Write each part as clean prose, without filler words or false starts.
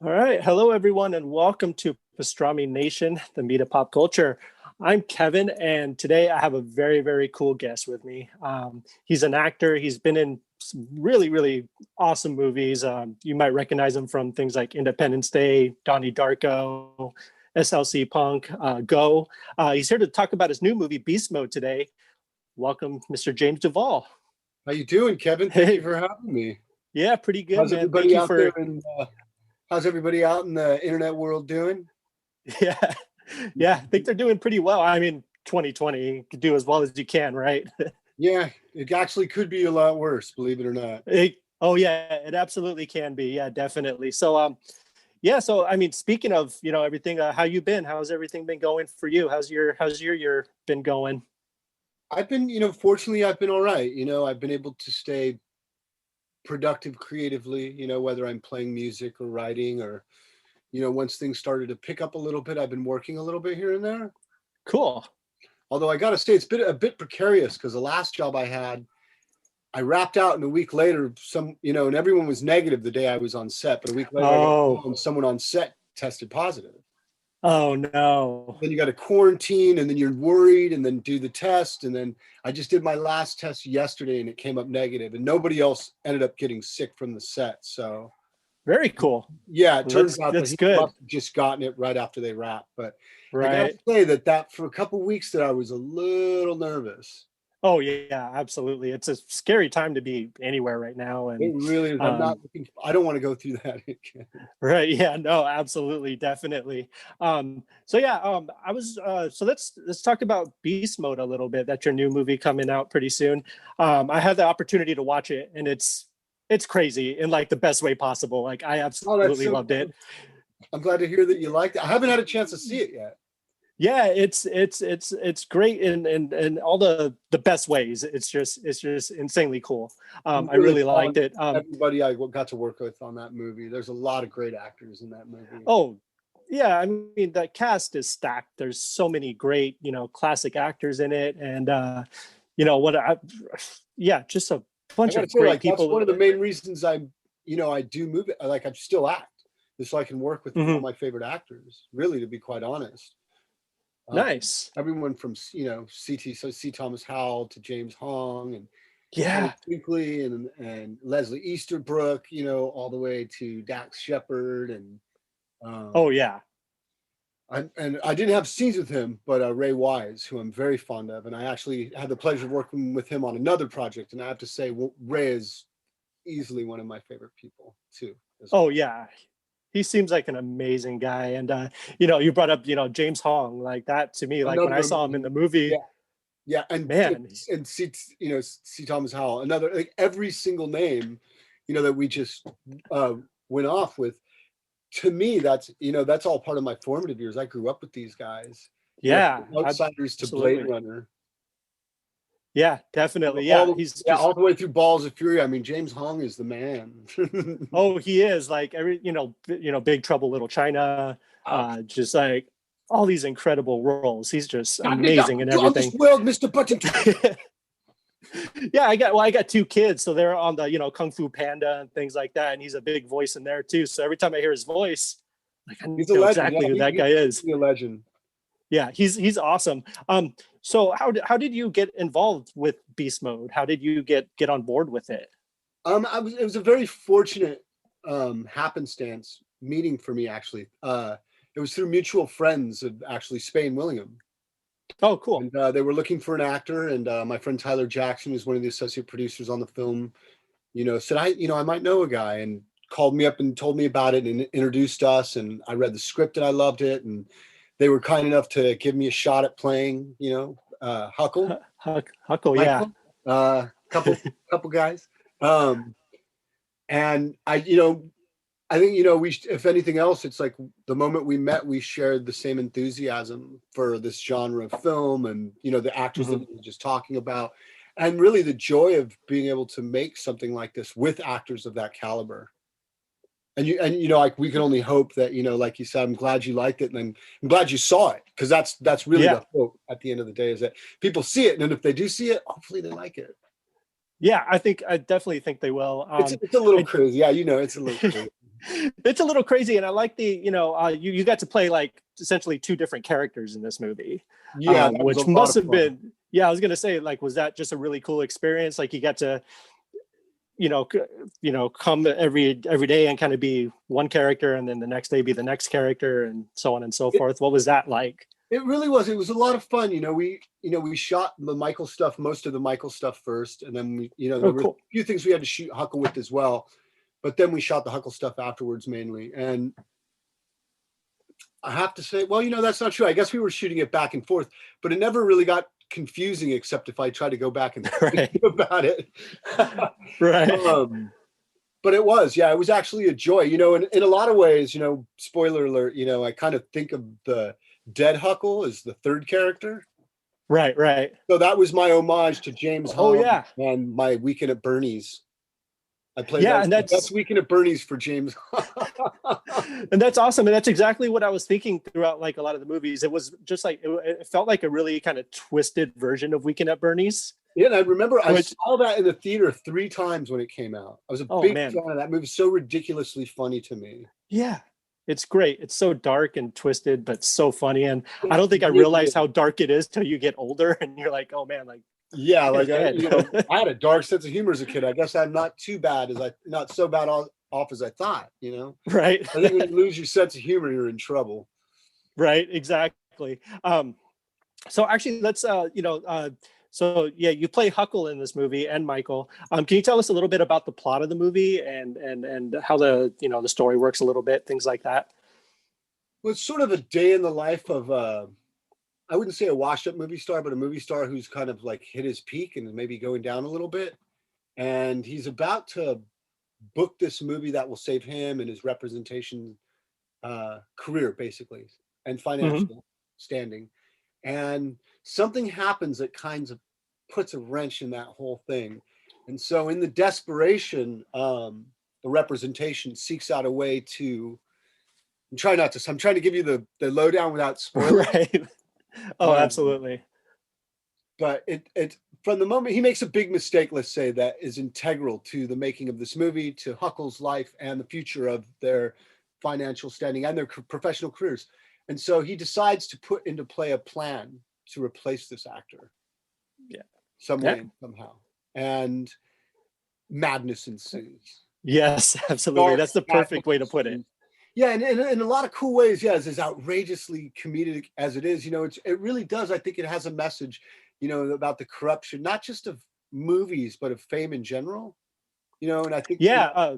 All right. Hello, everyone, and welcome to Pastrami Nation, the meat of pop culture. I'm Kevin, and today I have a very, very cool guest with me. He's an actor. He's been in some really, really awesome movies. You might recognize him from things like Independence Day, Donnie Darko, SLC Punk, Go. He's here to talk about his new movie, Beast Mode, today. Welcome, Mr. James Duval. How you doing, Kevin? Thank you Hey, for having me. yeah, pretty good, How's man. Thank everybody you out there for, in how's everybody out in the internet world doing? yeah. Yeah, I think they're doing pretty well. I mean, 2020 could do as well as you can, right? Yeah, it actually could be a lot worse, believe it or not. Oh yeah, it absolutely can be. Yeah, definitely. Yeah. So I mean, speaking of everything, how you been? How's everything been going for you? How's your year been going? I've been, fortunately I've been all right. I've been able to stay productive creatively, whether I'm playing music or writing or, once things started to pick up a little bit, I've been working a little bit here and there. Cool. Although I got to say it's been a bit precarious because the last job I had, I wrapped out, and a week later, and everyone was negative the day I was on set. But a week later, I got a call Oh, and someone on set tested positive. oh no. Then you got to quarantine, and then you're worried, and then do the test. And then I just did my last test yesterday, and it came up negative, and nobody else ended up getting sick from the set. So Very cool. yeah, it Well, turns out that that's he good. must have just gotten it right after they wrapped. But I got to Right. say that for a couple of weeks that I was a little nervous. Oh yeah, absolutely. It's a scary time to be anywhere right now, It and really is. um, I don't want to go through that again. right. Yeah. No. Absolutely. Definitely. So yeah. I was. So let's talk about Beast Mode a little bit. That's your new movie coming out pretty soon. I had the opportunity to watch it, and it's crazy in like the best way possible. Like I Oh, that's absolutely so loved it. cool. I'm glad to hear that you liked it. I haven't had a chance to see it yet. Yeah, it's great in all the best ways. It's just insanely cool. I'm I really really fond liked of it. everybody I got to work with on that movie. There's a lot of great actors in that movie. Oh, yeah. I mean, the cast is stacked. There's so many great, classic actors in it, and yeah, just a I bunch got to of say, great like, that's people. one of the main reasons I do movie. Like, I still act, just so I can work with all Mhm. my favorite actors. Really, to be quite honest, uh, Nice. everyone from C. Thomas Howell to James Hong and Kelly Yeah. Brinkley and Leslie Easterbrook, all the way to Dax Shepard and Oh um, yeah. I didn't have scenes with him, but Ray Wise, who I'm very fond of, and I actually had the pleasure of working with him on another project. And I have to say, well, Ray is easily one of my favorite people too, as Oh well. yeah. He seems like an amazing guy, and you brought up James Hong, like that to me. Like when I Another saw him in amazing, the yeah, movie, yeah, and man. C. Thomas Howell, another, like, every single name, that we just uh, went off with. To me, that's all part of my formative years. I grew up with these guys, Yeah, from Outsiders to Blade absolutely. Runner, Yeah, definitely. Yeah, all he's yeah, just all the way through Balls of Fury. I mean, James Hong is the man. oh, he is like Big Trouble Little China, Oh, just like all these incredible roles. He's just I need amazing in on this everything. world, Mr. Button. Yeah, I got two kids, so they're on the Kung Fu Panda and things like that, and he's a big voice in there too. So every time I hear his voice, like I He's a know legend. exactly Yeah, who that he's guy is. a legend. Yeah, he's awesome. So how did you get involved with Beast Mode? How did you get on board with it? It was a very fortunate happenstance meeting for me, actually. It was through mutual friends of actually Spain Willingham. Oh, cool. And they were looking for an actor, and my friend Tyler Jackson, who's one of the associate producers on the film, said I might know a guy, and called me up and told me about it and introduced us. And I read the script and I loved it, and they were kind enough to give me a shot at playing, Huckle, Huckle, yeah. Michael, couple guys. Um, and I think, if anything else, it's like the moment we met, we shared the same enthusiasm for this genre of film, and the actors that Hmm. we were just talking about, and really the joy of being able to make something like this with actors of that caliber. Like, we can only hope that, like you said, I'm glad you liked it, and I'm glad you saw it, because that's really Yeah. the hope at the end of the day, is that people see it, and if they do see it, hopefully they like it. Yeah, I definitely think they will. It's a little I crazy, yeah, it's a little crazy. It's a little crazy, and I like the you got to play like essentially two different characters in this movie, Yeah, that was a which lot must of have fun. been, yeah, I was gonna say, like, was that just a really cool experience? Like you got to you know come every day and kind of be one character, and then the next day be the next character, and so on and so It, forth. What was that like? it really was. It was a lot of fun. We shot the Michael stuff, most of the Michael stuff first, and then there Oh, were a cool. few things we had to shoot Huckle with as well, but then we shot the Huckle stuff afterwards mainly. And I have to say, well, that's not true. I guess we were shooting it back and forth, but it never really got confusing, except if I tried to go back and think Right. about it. Right. But it was actually a joy, in a lot of ways, spoiler alert, I kind of think of the dead Huckle as the third character. Right. So that was my homage to James Oh Hahn yeah. and my Weekend at Bernie's. I played Yeah, that and the best that's Weekend at Bernie's for James. and that's awesome, and that's exactly what I was thinking throughout like a lot of the movies. It was just like it felt like a really kind of twisted version of Weekend at Bernie's. Yeah, and I remember I Which, saw that in the theater 3 times when it came out. I was a oh big man, fan of that movie. So ridiculously funny to me. yeah, it's great. It's so dark and twisted, but so funny. And I It don't think I really realized is. how dark it is till you get older, and you're like, oh man, like Yeah, that guy's like dead. I had a dark sense of humor as a kid. I guess I'm not not so bad off as I thought. Right. I think when you lose your sense of humor, you're in trouble. Right. Exactly. So actually, let's so yeah, you play Huckle in this movie and Michael. Can you tell us a little bit about the plot of the movie and how the story works a little bit, things like that? Well, it's sort of a day in the life of I wouldn't say a washed up movie star, but a movie star who's kind of like hit his peak and is maybe going down a little bit. And he's about to book this movie that will save him and his representation career, basically, and Mm-hmm. financial standing. And something happens that kind of puts a wrench in that whole thing. And so, in the desperation, the representation seeks out a way to. I'm trying to give you the lowdown without spoiling. Right. Oh, Um, absolutely. but it from the moment he makes a big mistake, let's say, that is integral to the making of this movie, to Huckle's life and the future of their financial standing and their professional careers. And so he decides to put into play a plan to replace this actor Yeah. some Yeah. way and somehow. And madness ensues. Yes, absolutely. Dark That's the madness perfect way to put it. ensues. Yeah, and in a lot of cool ways, yeah, as outrageously comedic as it is, it really does. I think it has a message, about the corruption, not just of movies, but of fame in general. And I think Yeah.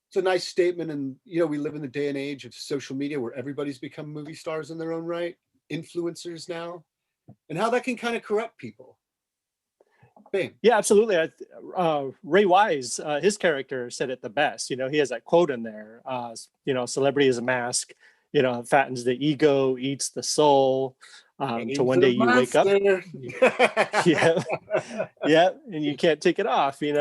it's a nice statement. And we live in the day and age of social media where everybody's become movie stars in their own right, influencers now, and how that can kind of corrupt people. Fame. Yeah, absolutely. Ray Wise, his character said it the best. He has that quote in there. Celebrity is a mask. Fattens the ego, eats the soul. To one day you wake up. Yeah, yeah, and you can't take it off. And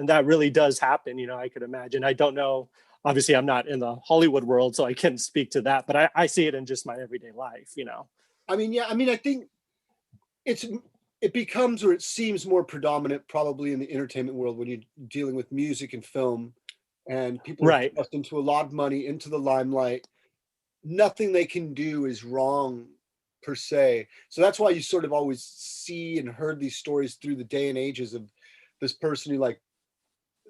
that really does happen. I could imagine. I don't know. Obviously, I'm not in the Hollywood world, so I can't speak to that. But I see it in just my everyday life. I mean, yeah. I mean, I think it becomes, or it seems more predominant probably in the entertainment world when you're dealing with music and film, and people are Right. thrust into a lot of money, into the limelight. Nothing they can do is wrong per se. So that's why you sort of always see and heard these stories through the day and ages of this person who, like,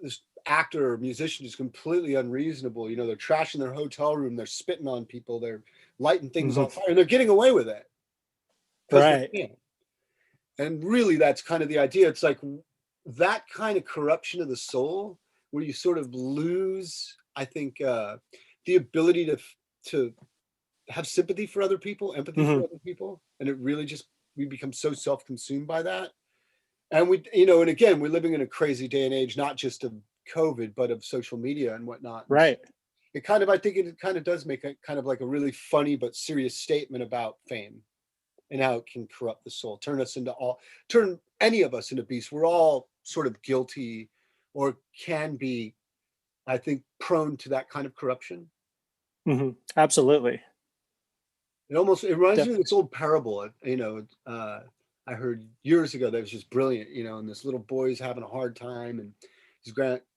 this actor or musician is completely unreasonable. They're trashing their hotel room, they're spitting on people, they're lighting things Mm-hmm. on fire, and they're getting away with it because they Right. can. And really, that's kind of the idea. It's like that kind of corruption of the soul where you sort of lose, I think, the ability to have sympathy for other people, empathy Mm-hmm. for other people. And it really just, we become so self-consumed by that. And and again, we're living in a crazy day and age, not just of COVID, but of social media and whatnot. And so Right. I think it kind of does make a kind of like a really funny but serious statement about fame and how it can corrupt the soul, turn any of us into beasts. We're all sort of guilty or can be, I think, prone to that kind of corruption. Mm-hmm. Absolutely. It reminds me of Definitely. this old parable, I heard years ago that was just brilliant, and this little boy's having a hard time, and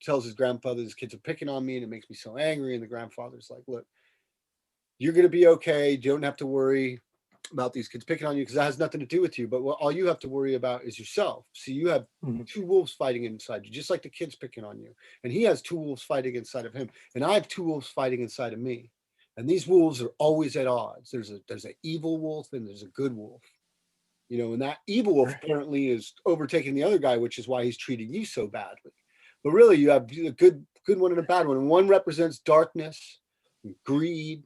tells his grandfather his kids are picking on me and it makes me so angry. And the grandfather's like, look, you're going to be okay. You don't have to worry about these kids picking on you because that has nothing to do with you. But all you have to worry about is yourself. So you have two wolves fighting inside you, just like the kids picking on you. And he has two wolves fighting inside of him. And I have two wolves fighting inside of me. And these wolves are always at odds. There's an evil wolf and there's a good wolf. You know, and that evil wolf apparently is overtaking the other guy, which is why he's treating you so badly. But really, you have a good one and a bad one. And one represents darkness, and greed,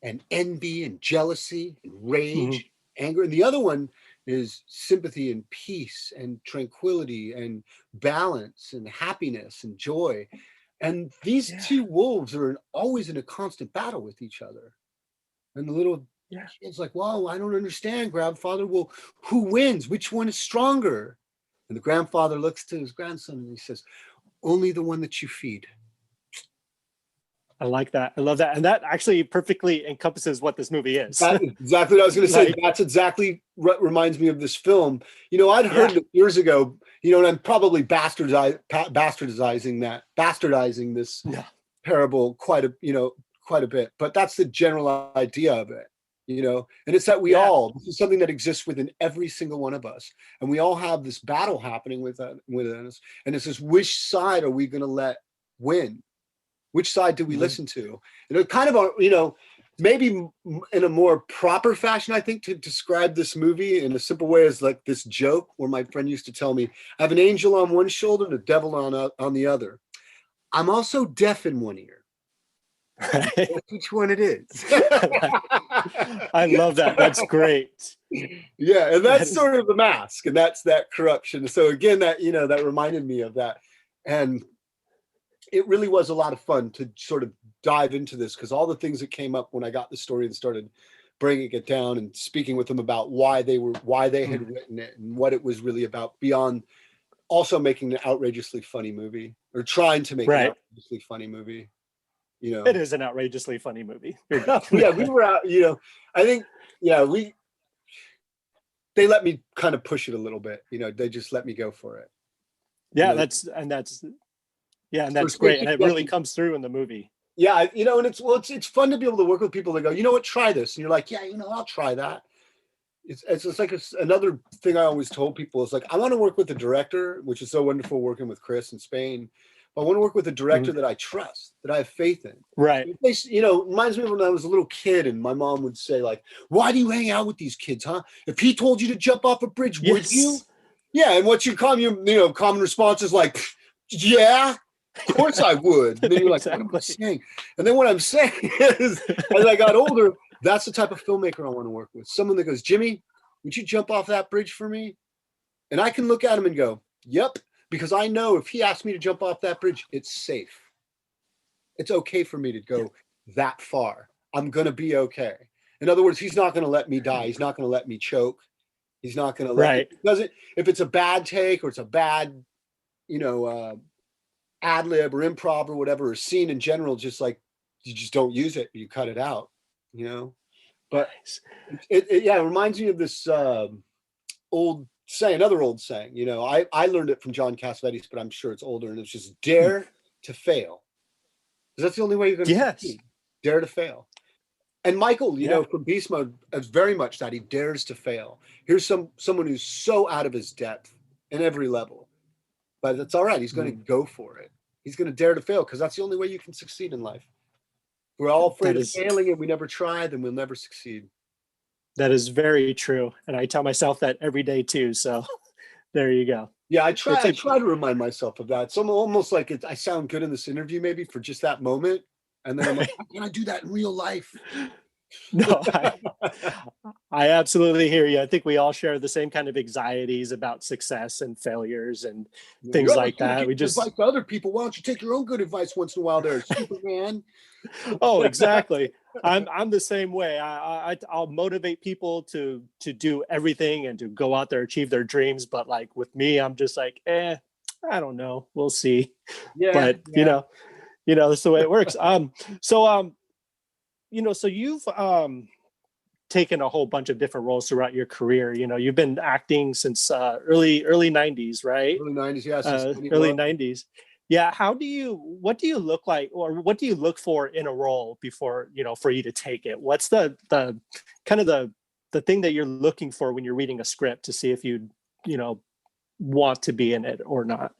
and envy, and jealousy, and rage, anger. And the other one is sympathy, and peace, and tranquility, and balance, and happiness, and joy. And these two wolves are always in a constant battle with each other. And the little kid's like, well, I don't understand, grandfather. Well, who wins? Which one is stronger? And the grandfather looks to his grandson and he says, only the one that you feed. I like that. I love that. And that actually perfectly encompasses what this movie is. That's exactly what I was going to say. That's exactly what reminds me of this film. You know, I'd heard it years ago, you know, and I'm probably bastardizing this parable quite a bit, but that's the general idea of it, you know, and it's that this is something that exists within every single one of us. And we all have this battle happening within us. And it's this, which side are we going to let win? Which side do we listen to? And it kind of, you know, maybe in a more proper fashion, I think, to describe this movie in a simple way is like this joke where my friend used to tell me, I have an angel on one shoulder and a devil on the other. I'm also deaf in one ear. Right. Which one it is. I love that. That's great. Yeah, and that's sort of the mask, and that's that corruption. So again, that, you know, that reminded me of that. And it really was a lot of fun to sort of dive into this, because all the things that came up when I got the story and started bringing it down and speaking with them about why they had written it and what it was really about, beyond also making an outrageously funny movie, or trying to make an outrageously funny movie. You know, it is an outrageously funny movie. Yeah, we were out, you know, I think, they let me kind of push it a little bit, you know, they just let me go for it. Yeah, you know? that's great. And it really comes through in the movie. Yeah, you know, and it's fun to be able to work with people that go, you know what, try this. And you're like, yeah, you know, I'll try that. It's like another thing I always told people is like, I want to work with a director, which is so wonderful working with Chris in Spain. But I want to work with a director that I trust, that I have faith in. Right. You know, reminds me of when I was a little kid and my mom would say like, why do you hang out with these kids, huh? If he told you to jump off a bridge, would you? Yeah. And what's your common response is like, yeah, of course I would. And then you're like, what am I saying? And then what I'm saying is, as I got older, that's the type of filmmaker I want to work with. Someone that goes, Jimmy, would you jump off that bridge for me? And I can look at him and go, yep. Because I know if he asked me to jump off that bridge, it's safe. It's okay for me to go that far. I'm going to be okay. In other words, he's not going to let me die. He's not going to let me choke. He's not going to let me, if it's a bad take or it's a bad, you know, ad lib or improv or whatever, or scene in general, just like, you just don't use it. You cut it out, you know? But it reminds me of this another old saying, you know, I learned it from John Cassavetes, but I'm sure it's older, and it's just dare to fail. Because that's the only way you're going to succeed. Dare to fail. And Michael, you know, from Beast Mode, is very much that. He dares to fail. Here's someone who's so out of his depth in every level, but it's all right. He's going to go for it. He's going to dare to fail, because that's the only way you can succeed in life. We're all afraid of failing, and we never try, then we'll never succeed. That is very true. And I tell myself that every day too. So there you go. Yeah, I try to remind myself of that. It's almost like I sound good in this interview maybe for just that moment. And then I'm like, how can I do that in real life? No, I absolutely hear you. I think we all share the same kind of anxieties about success and failures and things like that. We just advice to other people. Why don't you take your own good advice once in a while there, Superman? Oh, exactly. I'm the same way. I'll motivate people to do everything and to go out there, achieve their dreams. But like with me, I'm just like, I don't know. We'll see. Yeah. But you know, that's the way it works. You know, so you've taken a whole bunch of different roles throughout your career. You know, you've been acting since early 90s, right? Early 90s, yes. Early 90s. Yeah. What do you look like, or what do you look for in a role before, for you to take it? What's the kind of the thing that you're looking for when you're reading a script to see if you know, want to be in it or not?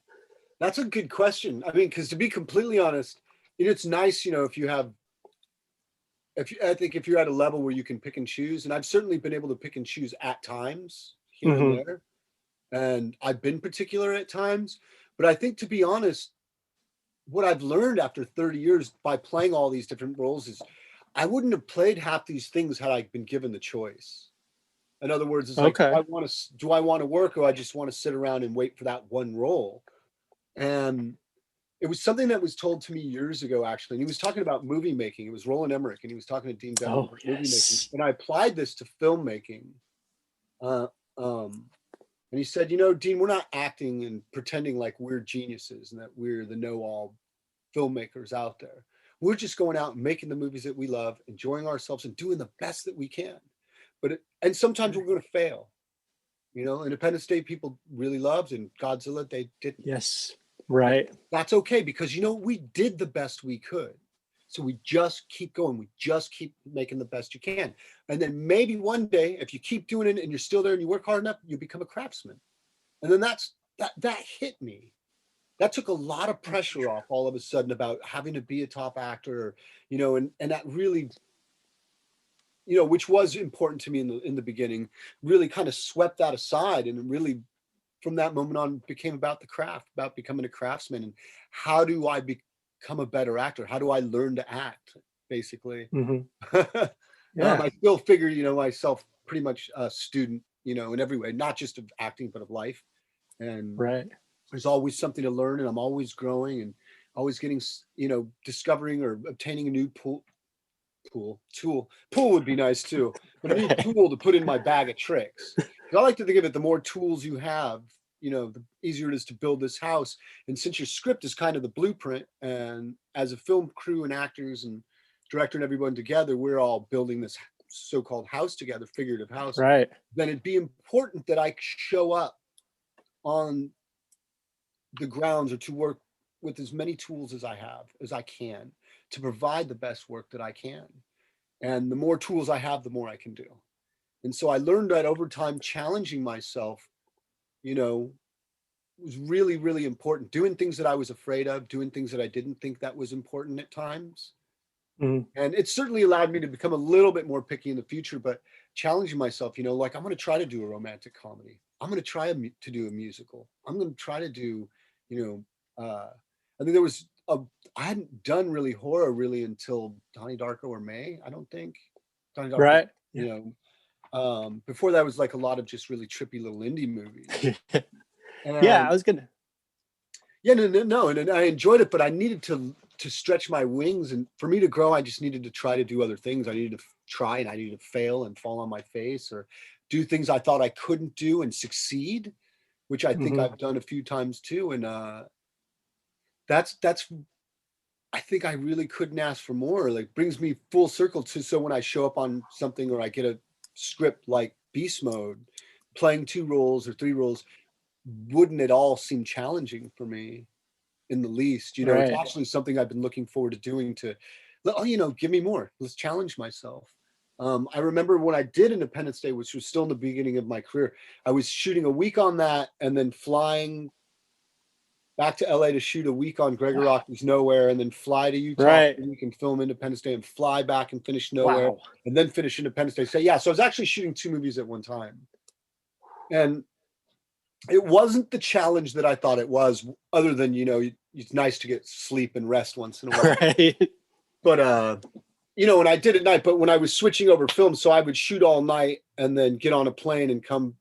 That's a good question. I mean, because to be completely honest, it's nice, if you have, I think if you're at a level where you can pick and choose, and I've certainly been able to pick and choose at times here and Mm-hmm. there, and I've been particular at times, but I think, to be honest, what I've learned after 30 years by playing all these different roles is I wouldn't have played half these things had I been given the choice. In other words, it's like, Okay. do I want to work, or I just want to sit around and wait for that one role? And it was something that was told to me years ago, actually. And he was talking about movie making. It was Roland Emmerich, and he was talking to Dean Devlin Oh, about movie making. yes. And I applied this to filmmaking. Uh, um, and he said, Dean, we're not acting and pretending like we're geniuses and that we're the know-all filmmakers out there. We're just going out and making the movies that we love, enjoying ourselves, and doing the best that we can. And sometimes we're going to fail. Independence Day people really loved, and Godzilla they didn't. Yes. Right. That's okay, because we did the best we could. So we just keep going. We just keep making the best you can. And then maybe one day, if you keep doing it and you're still there and you work hard enough, you become a craftsman. And then that hit me. That took a lot of pressure off all of a sudden about having to be a top actor, and that really, which was important to me in the beginning, really kind of swept that aside, and really from that moment on became about the craft, about becoming a craftsman, and how do I become a better actor? How do I learn to act, basically? Mm-hmm. Yeah. I still figure, myself pretty much a student, in every way, not just of acting, but of life. And Right. there's always something to learn, and I'm always growing and always getting, discovering or obtaining a new tool would be nice too, but a new tool to put in my bag of tricks. I like to think of it, the more tools you have, the easier it is to build this house. And since your script is kind of the blueprint, and as a film crew and actors and director and everyone together, we're all building this so-called house together, figurative house, Right. then it'd be important that I show up on the grounds, or to work with as many tools as I can, to provide the best work that I can. And the more tools I have, the more I can do. And so I learned that over time, challenging myself, was really, really important. Doing things that I was afraid of, doing things that I didn't think that was important at times. Mm-hmm. And it certainly allowed me to become a little bit more picky in the future, but challenging myself, like I'm going to try to do a romantic comedy. I'm going to try to do a musical. I'm going to try to do, I think I hadn't done really horror really until Donnie Darko or May, I don't think. Donnie Darko, Right. Yeah. before that was like a lot of just really trippy little indie movies. Yeah. And I was gonna. yeah, no, and I enjoyed it, but I needed to stretch my wings, and for me to grow, I just needed to try to do other things. I needed to try, and I needed to fail and fall on my face, or do things I thought I couldn't do and succeed, which I think Mm-hmm. I've done a few times too. And that's I think I really couldn't ask for more. Like, brings me full circle to, so when I show up on something, or I get a script like Beast Mode, playing 2 roles or 3 roles wouldn't at all seem challenging for me in the least. It's Right. actually something I've been looking forward to doing, to, give me more. Let's challenge myself. I remember when I did Independence Day, which was still in the beginning of my career, I was shooting a week on that and then flying back to LA to shoot a week on Gregor Rocky's Nowhere, and then fly to Utah Right. for a week and film Independence Day, and fly back and finish Nowhere, Wow. and then finish Independence Day. So yeah, so I was actually shooting 2 movies at one time. And it wasn't the challenge that I thought it was, other than, it's nice to get sleep and rest once in a while. Right. But, and I did at night, but when I was switching over films, so I would shoot all night and then get on a plane and come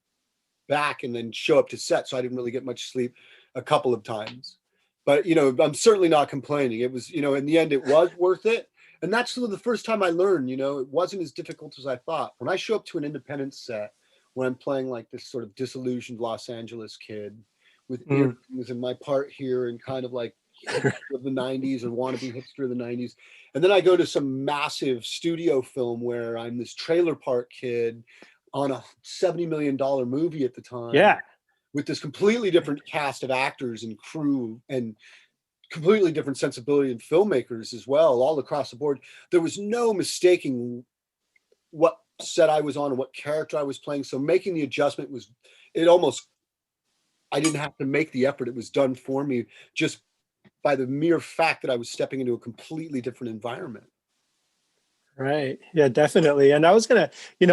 back and then show up to set. So I didn't really get much sleep a couple of times. But, I'm certainly not complaining. It was, in the end, it was worth it. And that's the first time I learned, it wasn't as difficult as I thought. When I show up to an independent set, when I'm playing like this sort of disillusioned Los Angeles kid with earrings, and my part here, and kind of like hipster of the 90s, or wannabe hipster of the 90s. And then I go to some massive studio film where I'm this trailer park kid on a $70 million movie at the time, Yeah. with this completely different cast of actors and crew, and completely different sensibility in filmmakers as well, all across the board. There was no mistaking what set I was on and what character I was playing. So making the adjustment was, it almost, I didn't have to make the effort. It was done for me just by the mere fact that I was stepping into a completely different environment. Right. Yeah, definitely. And I was gonna,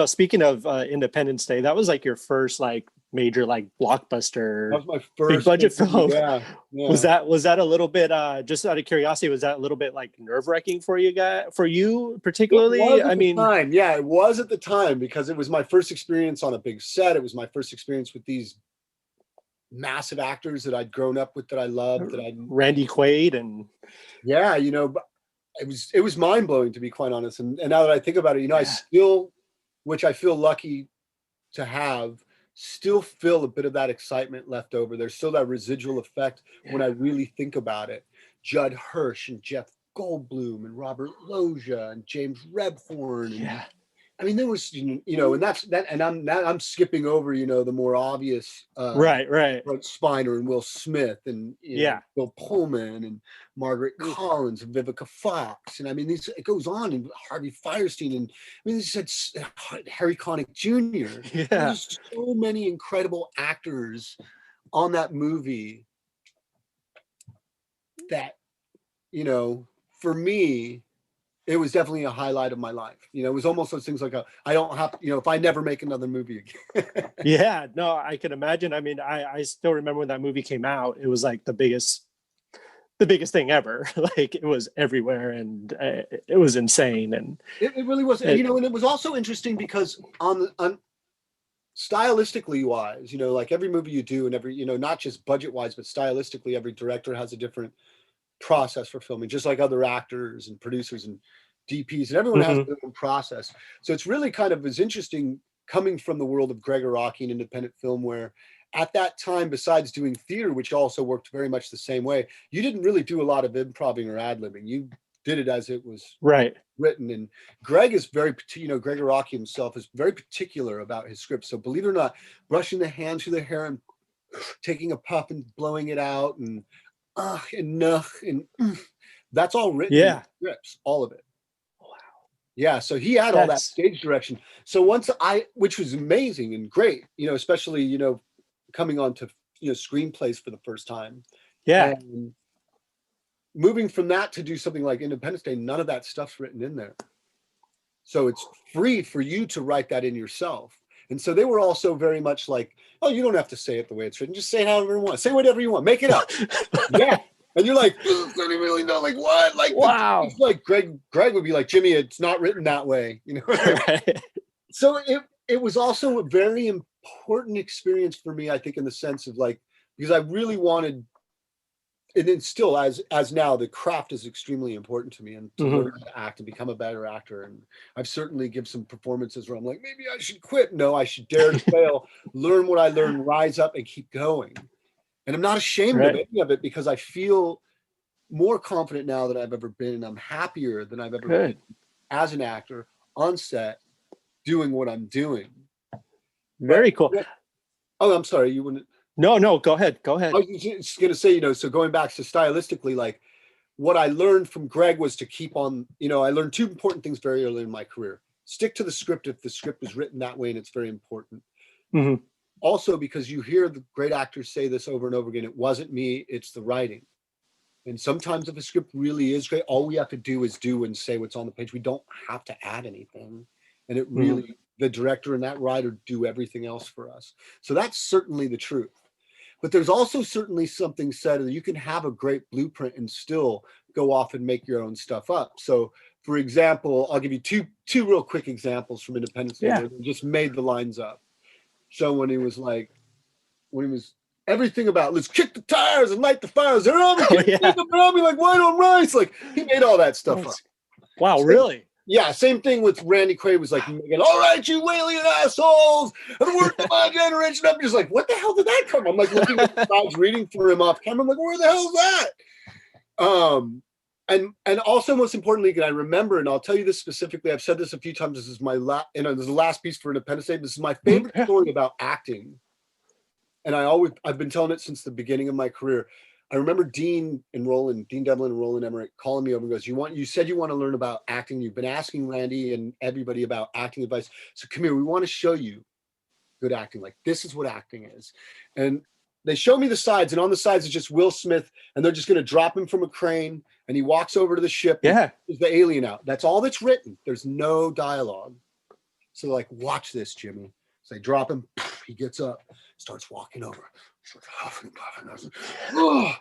speaking of Independence Day, that was like your first like major like blockbuster, That was my big first budget film. Yeah. Was that a little bit just out of curiosity, was that a little bit like nerve-wracking for you particularly? It was at the time. Yeah, it was at the time because it was my first experience on a big set. It was my first experience with these massive actors that I'd grown up with, that I loved, Randy Quaid and yeah, but it was mind blowing, to be quite honest. And now that I think about it, yeah. I still, which I feel lucky to have, still feel a bit of that excitement left over. There's still that residual effect when I really think about it. Judd Hirsch and Jeff Goldblum and Robert Loggia and James Rebhorn. And, I mean, there was, and that's that. And I'm skipping over, the more obvious, right. Spiner and Will Smith and Bill Pullman and Margaret Collins and Vivica Fox. And I mean, it goes on, and Harvey Fierstein. And I mean, this said Harry Connick Jr. Yeah. There's so many incredible actors on that movie that, for me, it was definitely a highlight of my life. It was almost those things like I don't have, if I never make another movie again. Yeah, no, I can imagine. I mean, I still remember when that movie came out, it was like the biggest thing ever. Like it was everywhere, and it was insane. And it really was. And, and it was also interesting because on stylistically wise, like every movie you do and every, not just budget wise, but stylistically, every director has a different process for filming, just like other actors and producers and DPs, and everyone has their own process. So it's really kind of is interesting coming from the world of Gregg Araki and independent film, where at that time, besides doing theater, which also worked very much the same way, you didn't really do a lot of improvising or ad-libbing. You did it as it was written. And Gregg is very, Gregg Araki himself is very particular about his script. So believe it or not, brushing the hands through the hair and taking a puff and blowing it out and that's all written in scripts, all of it. Wow. Yeah, so he had all that stage direction. So which was amazing and great, especially, coming on to, screenplays for the first time. Yeah. And moving from that to do something like Independence Day, none of that stuff's written in there. So it's free for you to write that in yourself. And so they were also very much like, oh, you don't have to say it the way it's written. Just say it however you want. Say whatever you want. Make it up. Yeah. And you're like, don't even really know, like what? Like, wow. It's like Gregg would be like, Jimmy, it's not written that way. So it was also a very important experience for me, I think, in the sense of like, because I really wanted, and then still as now, the craft is extremely important to me, and to learn how to act and become a better actor. And I've certainly given some performances where I'm like, maybe I should quit. No, I should dare to fail, learn what I learned, rise up and keep going. And I'm not ashamed of any of it, because I feel more confident now than I've ever been. And I'm happier than I've ever been as an actor on set, doing what I'm doing. Very cool. Oh, I'm sorry. You wouldn't. No, go ahead. I was just going to say, so going back to stylistically, like what I learned from Gregg was to keep on, I learned two important things very early in my career. Stick to the script if the script is written that way, and it's very important. Also, because you hear the great actors say this over and over again, it wasn't me, it's the writing. And sometimes if a script really is great, all we have to do is do and say what's on the page. We don't have to add anything. And it really, the director and that writer do everything else for us. So that's certainly the truth. But there's also certainly something said that you can have a great blueprint and still go off and make your own stuff up. So, for example, I'll give you two real quick examples from Independence Day where they just made the lines up. So when he was everything about let's kick the tires and light the fires, they're all around me like white on rice. Like he made all that stuff up. Wow, really? Yeah, same thing with Randy Quaid was like, all right, you alien assholes, and the work of my generation. I'm just like, what the hell did that come from? I'm like looking at the guys reading for him off camera. I'm like, where the hell is that? And also most importantly, again, I remember, and I'll tell you this specifically, I've said this a few times, this is my this is the last piece for Independence Day. This is my favorite story about acting. And I've been telling it since the beginning of my career. I remember Dean Devlin and Roland Emmerich calling me over and goes, you said you want to learn about acting. You've been asking Randy and everybody about acting advice. So come here, we want to show you good acting. Like, this is what acting is. And they show me the sides, and on the sides is just Will Smith, and they're just going to drop him from a crane, and he walks over to the ship. Yeah. There's the alien out. That's all that's written. There's no dialogue. So like, watch this, Jimmy. So they drop him. He gets up, starts walking over. Starts huffing, puffing. Oh,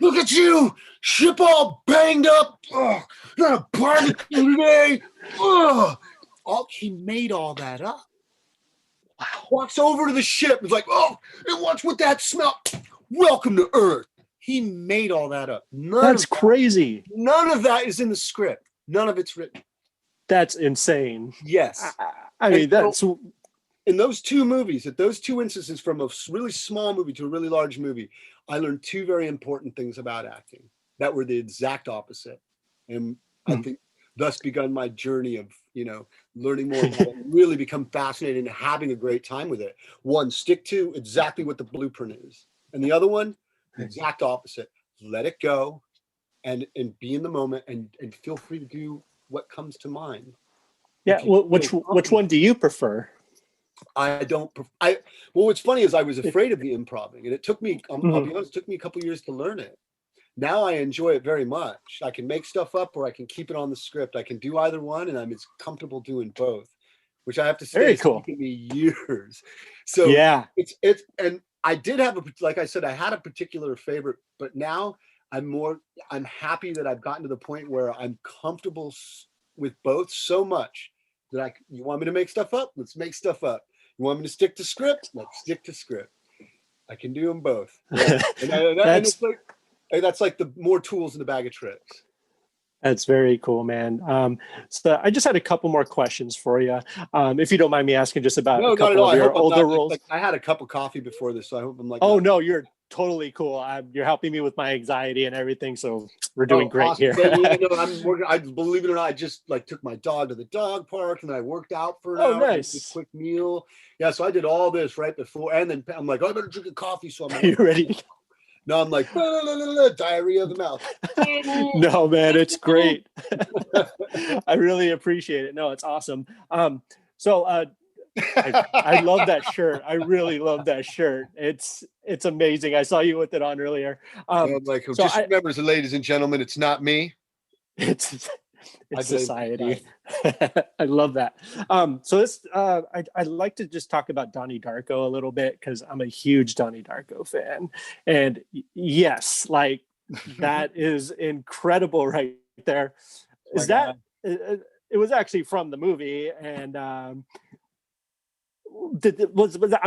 look at you, ship all banged up. Oh, got a barbecue today. Oh, he made all that up. Wow. Walks over to the ship. He's like, oh, and what's with that smell? Welcome to Earth. He made all that up. That's crazy. None of that is in the script. None of it's written. That's insane. Yes. I mean, that's... In those two movies, at those two instances, from a really small movie to a really large movie, I learned two very important things about acting that were the exact opposite. And I think thus begun my journey of, learning more about it, really become fascinated and having a great time with it. One, stick to exactly what the blueprint is. And the other one, the exact opposite. Let it go and be in the moment and feel free to do what comes to mind. Yeah. Which one do you prefer? Well, what's funny is I was afraid of the improv-ing, and it took me, I'll be honest, it took me a couple of years to learn it. Now I enjoy it very much. I can make stuff up or I can keep it on the script. I can do either one, and I'm as comfortable doing both, which I have to say, very cool. It's taken me years. So yeah, it's, and I did have like I said, I had a particular favorite, but now I'm happy that I've gotten to the point where I'm comfortable with both so much that you want me to make stuff up? Let's make stuff up. You want me to stick to script? Let's stick to script. I can do them both. Yeah. That's like the more tools in the bag of tricks. That's very cool, man. So I just had a couple more questions for you. If you don't mind me asking just about a couple of your older roles. I had a cup of coffee before this, so I hope I'm like... Oh, no, you're totally cool. You're helping me with my anxiety and everything, so we're doing great awesome. here. I'm working. I believe it or not, I just took my dog to the dog park, and then I worked out for an hour. Nice. A quick meal. Yeah, so I did all this right before, and then I'm like, I better drink a coffee. So I'm like, you ready? No, I'm like, diarrhea of the mouth. No, man, it's great. I really appreciate it. No, it's awesome. I love that shirt. I really love that shirt. It's amazing. I saw you with it on earlier. Remember, ladies and gentlemen, it's not me. It's society. I love that. So this, I'd like to just talk about Donnie Darko a little bit, because I'm a huge Donnie Darko fan. And yes, like that is incredible right there. It was actually from the movie, and I'm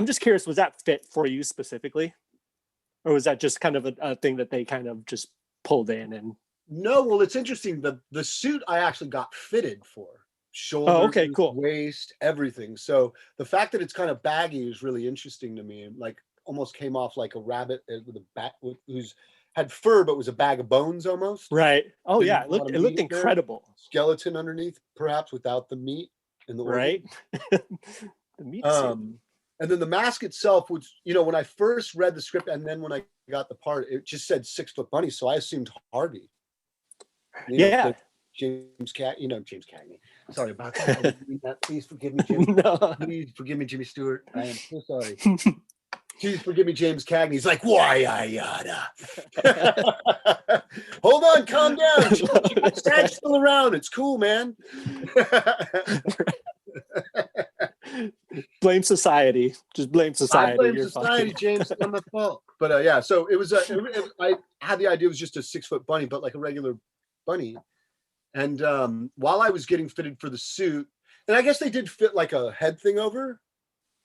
just curious, was that fit for you specifically, or was that just kind of a thing that they kind of just pulled in? And no, well, it's interesting. The suit I actually got fitted for. Shoulders, cool. Waist, everything. So the fact that it's kind of baggy is really interesting to me. Like almost came off like a rabbit with a bat who's had fur but was a bag of bones almost. Right. Oh yeah, it looked incredible. Skeleton underneath, perhaps, without the meat and the right. The meat suit. And then the mask itself, which, when I first read the script and then when I got the part, it just said 6 foot bunny, so I assumed Harvey. James Cagney. Sorry about that. Please forgive me, Jimmy. No. Please forgive me, Jimmy Stewart. I am so sorry. Please forgive me, James Cagney. He's like, why I yada? Hold on, calm down. Stag's still around. It's cool, man. Blame society. Just blame society. I blame society, James. It's not my fault. But so it was. I had the idea it was just a 6 foot bunny, but like a regular bunny. And while I was getting fitted for the suit, and I guess they did fit like a head thing over,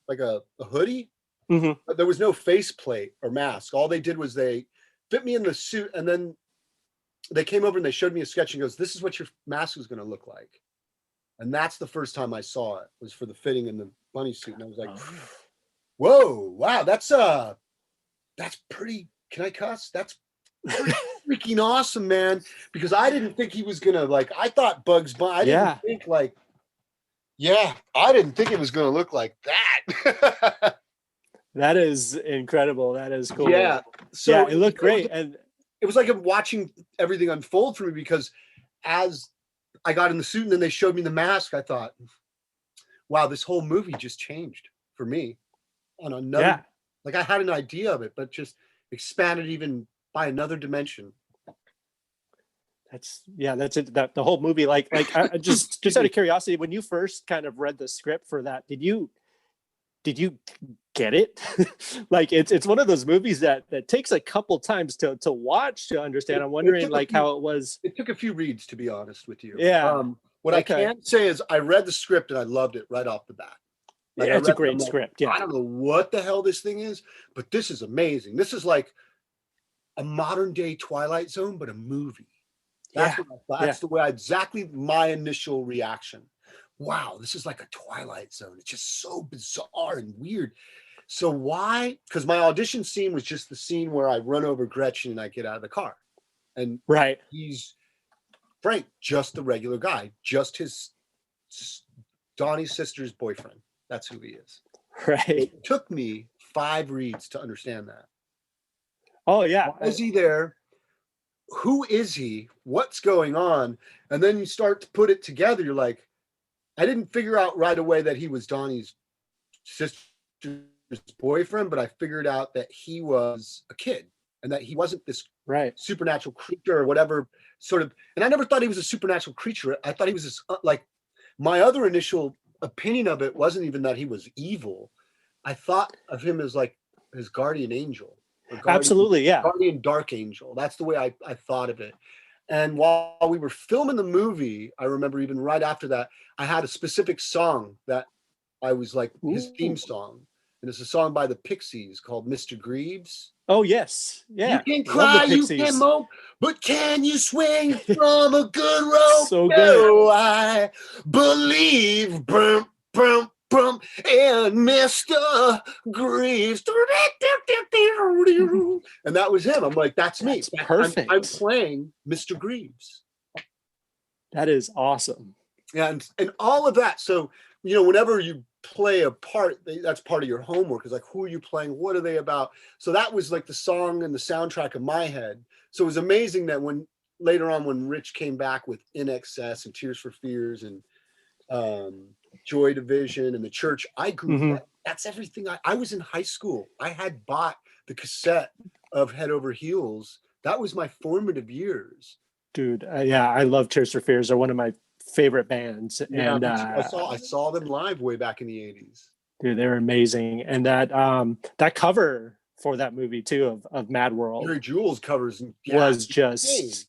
like a hoodie. Mm-hmm. But there was no face plate or mask. All they did was they fit me in the suit, and then they came over and they showed me a sketch and goes, "This is what your mask is going to look like." And that's the first time I saw it, was for the fitting in the bunny suit. And I was like, whoa, wow, that's pretty, can I cuss? That's pretty freaking awesome, man. Because I didn't think he was gonna, I thought Bugs Bunny, I didn't think I didn't think it was gonna look like that. That is incredible. That is cool. Yeah. So it looked great. And it was like I'm watching everything unfold for me, because as I got in the suit and then they showed me the mask, I thought, wow, this whole movie just changed for me on another, Yeah. like I had an idea of it, but just expanded even by another dimension. That's it. That the whole movie, like I just out of curiosity, when you first kind of read the script for that, did you get it? Like it's one of those movies that takes a couple times to watch to understand. I'm wondering like how it was. It took a few reads, to be honest with you. Yeah. What I can say is I read the script and I loved it right off the bat. Like, yeah, it's a great script. Yeah. I don't know what the hell this thing is, but this is amazing. This is like a modern day Twilight Zone, but a movie. That's what I thought. That's the way exactly my initial reaction. Wow, this is like a Twilight Zone. It's just so bizarre and weird. So why? Because my audition scene was just the scene where I run over Gretchen and I get out of the car. And he's Frank, just the regular guy, just his Donnie's sister's boyfriend. That's who he is. Right. It took me 5 reads to understand that. Oh yeah. Why is he there? Who is he? What's going on? And then you start to put it together. You're like, I didn't figure out right away that he was Donnie's sister's boyfriend, but I figured out that he was a kid and that he wasn't this supernatural creature or whatever sort of. And I never thought he was a supernatural creature. I thought he was this, like, my other initial opinion of it wasn't even that he was evil. I thought of him as like his guardian angel. Absolutely, yeah. Guardian dark angel. That's the way I thought of it. And while we were filming the movie, I remember even right after that, I had a specific song that I was like his theme song. And it's a song by the Pixies called Mr. Greaves. Oh, yes. Yeah. You can cry, you can mope, but can you swing from a good rope? So good. Oh, I believe. Brum, brum, brum, and Mr. Greaves. And that was him. I'm like, that's me. That's perfect. I'm playing Mr. Greaves. That is awesome. And all of that. So, you know, whenever you play a part, that's part of your homework, is like, who are you playing? What are they about? So that was like the song and the soundtrack of my head. So it was amazing that when later on, when Rich came back with In Excess and Tears for Fears and Joy Division and The Church, I grew up. That's everything. I was in high school. I had bought the cassette of Head Over Heels. That was my formative years. Dude, yeah, I love Tears for Fears. They're one of my favorite bands. Yeah, and I saw them live way back in the 80s. Dude, they were amazing. And that cover for that movie too of Mad World, Gary Jules covers was just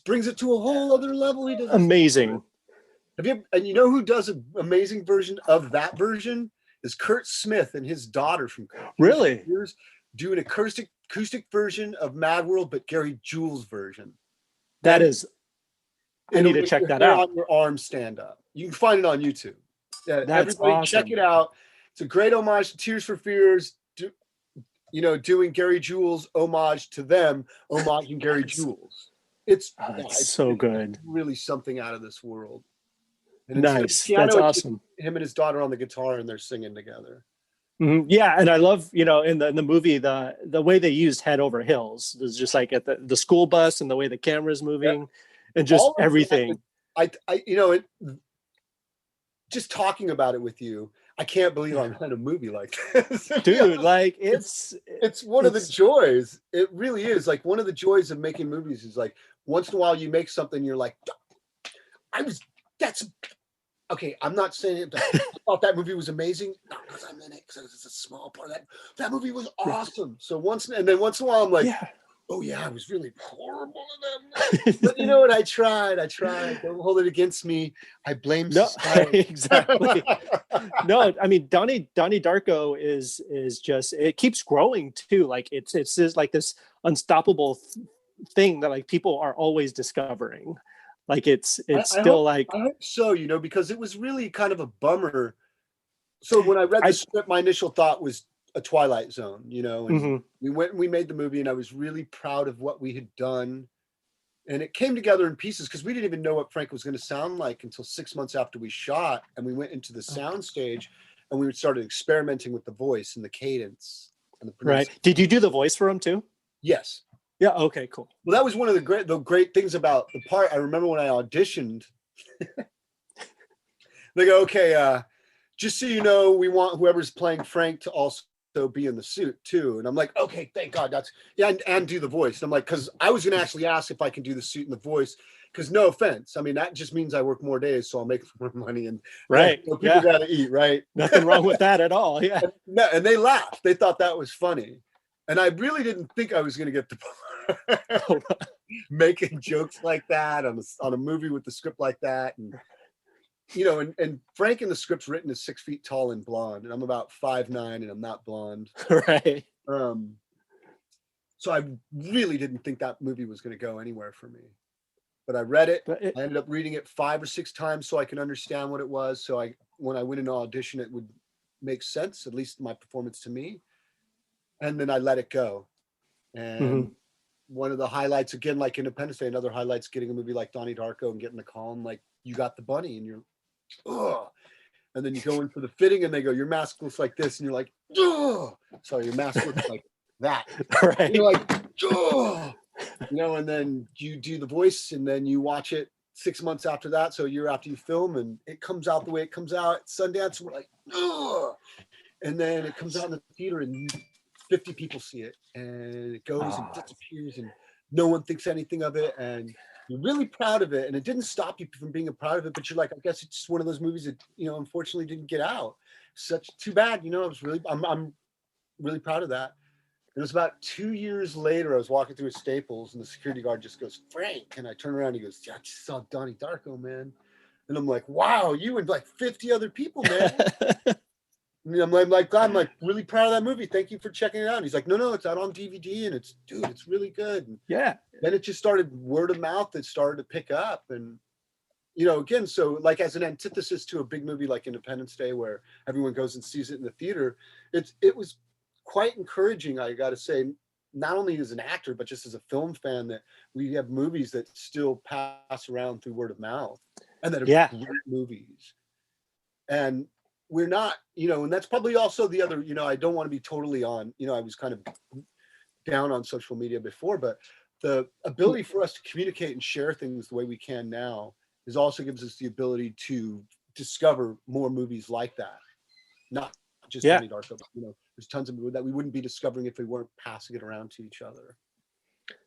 brings it to a whole other level. He does amazing. And you know who does an amazing version of that version is Kurt Smith and his daughter from Really Years do an acoustic version of Mad World, but Gary Jules version. That is, I need to check that out. On your arm stand up. You can find it on YouTube. That's everybody awesome. Check it out. It's a great homage to Tears for Fears. Doing Gary Jules homage to them, homaging Gary Jules. It's so good. Really something out of this world. And nice. That's awesome. Him and his daughter on the guitar and they're singing together. Mm-hmm. Yeah, and I love, in the movie, the way they used Head Over Hills. It's just like at the school bus and the way the camera's moving and just everything. Just talking about it with you, I can't believe I'm in a movie like this. Dude, like it's one of the joys. It really is. Like one of the joys of making movies is like once in a while you make something, you're like, okay, I'm not saying I thought that movie was amazing. Not because I'm in it, because it's a small part of that movie was awesome. So once in a while I'm like, oh yeah, I was really horrible in that. But you know what? I tried. Don't hold it against me. I blame society. Exactly. No, I mean Donnie Darko is just, it keeps growing too. Like it's just like this unstoppable thing that like people are always discovering. Like it's still I hope so, because it was really kind of a bummer. So when I read the script, my initial thought was a Twilight Zone, and we went and we made the movie, and I was really proud of what we had done. And it came together in pieces because we didn't even know what Frank was going to sound like until 6 months after we shot. And we went into the sound stage and we started experimenting with the voice and the cadence and the right. Did you do the voice for him too? Yes. Yeah. Okay, cool. Well, that was one of the great things about the part. I remember when I auditioned, they go, okay, just so you know, we want whoever's playing Frank to also be in the suit too. And I'm like, okay, thank God, that's and do the voice. And I'm like, because I was gonna actually ask if I can do the suit and the voice, because no offense, I mean that just means I work more days, so I'll make more money, and Right. you know, people gotta eat, right? Nothing wrong with that at all. Yeah. And they laughed. They thought that was funny. And I really didn't think I was gonna get the part. Making jokes like that on a movie with the script like that. And you know, and Frank in the script's written as 6 feet tall and blonde, and I'm about 5'9" and I'm not blonde. Right. So I really didn't think that movie was going to go anywhere for me. But I read it. I ended up reading it 5 or 6 times so I can understand what it was. So when I went into audition, it would make sense, at least my performance to me. And then I let it go. And one of the highlights, again, like Independence Day, another highlight's getting a movie like Donnie Darko and getting the call, and like, you got the bunny, and you're, ugh. And then you go in for the fitting, and they go, your mask looks like this, and you're like, ugh. Sorry, your mask looks like that. Right. And you're like, ugh. You know, and then you do the voice, and then you watch it 6 months after that, so a year after you film, and it comes out the way it comes out at Sundance, and we're like, ugh. And then it comes out in the theater, and 50 people see it, and it goes and disappears, and no one thinks anything of it, and you're really proud of it. And it didn't stop you from being proud of it, but you're like, I guess it's just one of those movies that, you know, unfortunately didn't get out. Such too bad, you know. I'm really proud of that. It was about 2 years later, I was walking through a Staples, and the security guard just goes, Frank, and I turn around, and he goes, yeah, I just saw Donnie Darko, man. And I'm like, wow, you and like 50 other people, man. I'm like, God, I'm like really proud of that movie. Thank you for checking it out. And he's like, no, it's out on DVD, and it's really good. And yeah. Then it just started word of mouth. It started to pick up, and you know, again, so like as an antithesis to a big movie like Independence Day, where everyone goes and sees it in the theater, it was quite encouraging, I got to say, not only as an actor, but just as a film fan, that we have movies that still pass around through word of mouth, and that are great movies. And we're not, you know, and that's probably also the other, you know, I don't want to be totally on, you know, I was kind of down on social media before, but the ability for us to communicate and share things the way we can now is also gives us the ability to discover more movies like that. Not just Donnie Darko, but, you know, there's tons of movies that we wouldn't be discovering if we weren't passing it around to each other.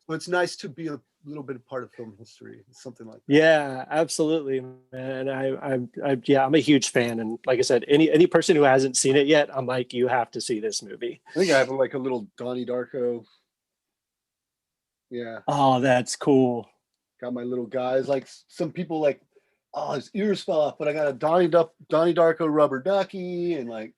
So it's nice to be a little bit a part of film history, something like that. Yeah, absolutely, man. I'm a huge fan, and like I said, any person who hasn't seen it yet, I'm like, you have to see this movie. I think I have like a little Donnie Darko. Yeah. Oh, that's cool. Got my little guys. Like some people like, oh, his ears fell off, but I got a Donnie Darko rubber ducky, and like,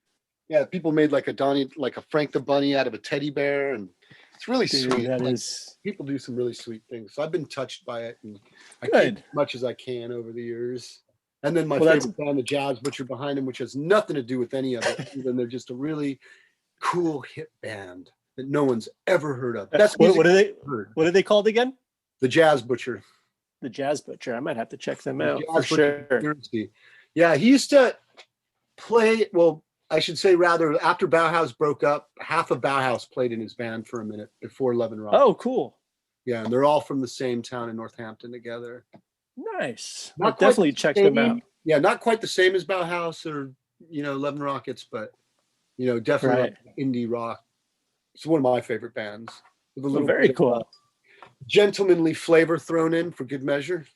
yeah, people made like a Frank the Bunny out of a teddy bear, and it's really sweet. That like, is. People do some really sweet things. So I've been touched by it, and I keep as much as I can over the years. And then my favorite band, the Jazz Butcher behind them, which has nothing to do with any of it. Then they're just a really cool hit band that no one's ever heard of. That's what are they called again? The Jazz Butcher. The Jazz Butcher. I might have to check them out for sure. Yeah, he used to play. Well, I should say rather, after Bauhaus broke up, half of Bauhaus played in his band for a minute before Love and Rock. Oh, cool. Yeah, and they're all from the same town in Northampton together. Nice. I'll definitely check them out. Yeah, not quite the same as Bauhaus or, you know, Love and Rockets, but, you know, definitely like indie rock. It's one of my favorite bands. With a little very cool. Gentlemanly flavor thrown in for good measure.